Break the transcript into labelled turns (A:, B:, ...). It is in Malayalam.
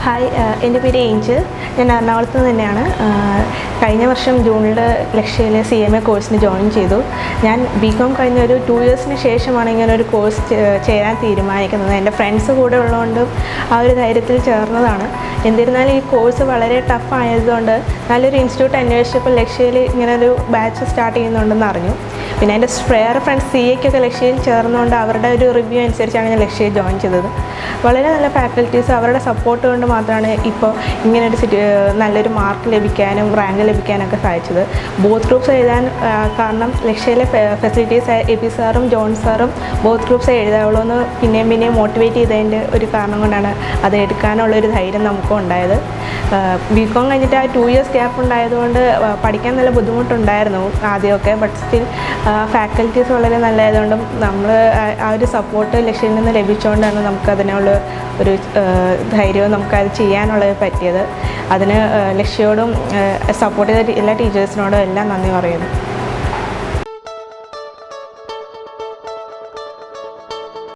A: ഹായ്, എൻ്റെ പേര് ഏഞ്ചൽ. ഞാൻ എറണാകുളത്ത് തന്നെയാണ്. കഴിഞ്ഞ വർഷം ജൂണിൽ ലക്ഷ്യയിലെ CMA കോഴ്സിന് ജോയിൻ ചെയ്തു. ഞാൻ BCom കഴിഞ്ഞ ഒരു 2 ഇയേഴ്സിന് ശേഷമാണ് ഇങ്ങനെ ഒരു കോഴ്സ് ചേരാൻ തീരുമാനിക്കുന്നത്. എൻ്റെ ഫ്രണ്ട്സ് കൂടെ ഉള്ളതുകൊണ്ട് ആ ഒരു ധൈര്യത്തിൽ ചേർന്നതാണ്. എന്നിരുന്നാലും ഈ കോഴ്സ് വളരെ ടഫ് ആയതുകൊണ്ട് നല്ലൊരു ഇൻസ്റ്റിറ്റ്യൂട്ട് അന്വേഷിച്ചപ്പോൾ ലക്ഷ്യയിൽ ഇങ്ങനെ ഒരു ബാച്ച് സ്റ്റാർട്ട് ചെയ്യുന്നുണ്ടെന്ന് അറിഞ്ഞു. പിന്നെ എൻ്റെ വേറെ ഫ്രണ്ട്സ് CAക്കൊക്കെ ലക്ഷ്യയിൽ ചേർന്നുകൊണ്ട് അവരുടെ ഒരു റിവ്യൂ അനുസരിച്ചാണ് ഞാൻ ലക്ഷ്യയിൽ ജോയിൻ ചെയ്തത്. വളരെ നല്ല ഫാക്കൽറ്റീസ്, അവരുടെ സപ്പോർട്ട് കൊണ്ട് മാത്രമാണ് ഇപ്പോൾ ഇങ്ങനൊരു നല്ലൊരു മാർക്ക് ലഭിക്കാനും റാങ്ക് ലഭിക്കാനൊക്കെ സാധിച്ചത്. ബോത്ത് ഗ്രൂപ്പ്സ് എഴുതാൻ കാരണം ലക്ഷ്യയിലെ ഫെസിലിറ്റീസ് എബി സാറും ജോൺ സാറും ബോത്ത് ഗ്രൂപ്പ്സ് എഴുതാവുള്ളൂ എന്ന് പിന്നെയും മോട്ടിവേറ്റ് ചെയ്തതിൻ്റെ ഒരു കാരണം കൊണ്ടാണ് അത് എടുക്കാനുള്ളൊരു ധൈര്യം നമുക്കും ഉണ്ടായത്. BCom കഴിഞ്ഞിട്ട് ആ 2 ഇയേഴ്സ് ഗ്യാപ്പ് ഉണ്ടായതുകൊണ്ട് പഠിക്കാൻ നല്ല ബുദ്ധിമുട്ടുണ്ടായിരുന്നു ആദ്യമൊക്കെ. ബട്ട് സ്റ്റിൽ ഫാക്കൽറ്റീസ് വളരെ നല്ലതായതുകൊണ്ടും നമ്മൾ ആ ഒരു സപ്പോർട്ട് ലക്ഷ്യയിൽ നിന്ന് ലഭിച്ചുകൊണ്ടാണ് നമുക്കതിനുള്ള ഒരു ധൈര്യവും നമുക്കത് ചെയ്യാനുള്ളത് പറ്റിയത്. അതിന് ലക്ഷ്യയോടും സപ്പോർട്ട് ചെയ്ത എല്ലാ ടീച്ചേഴ്സിനോടും എല്ലാം നന്ദി പറയുന്നു.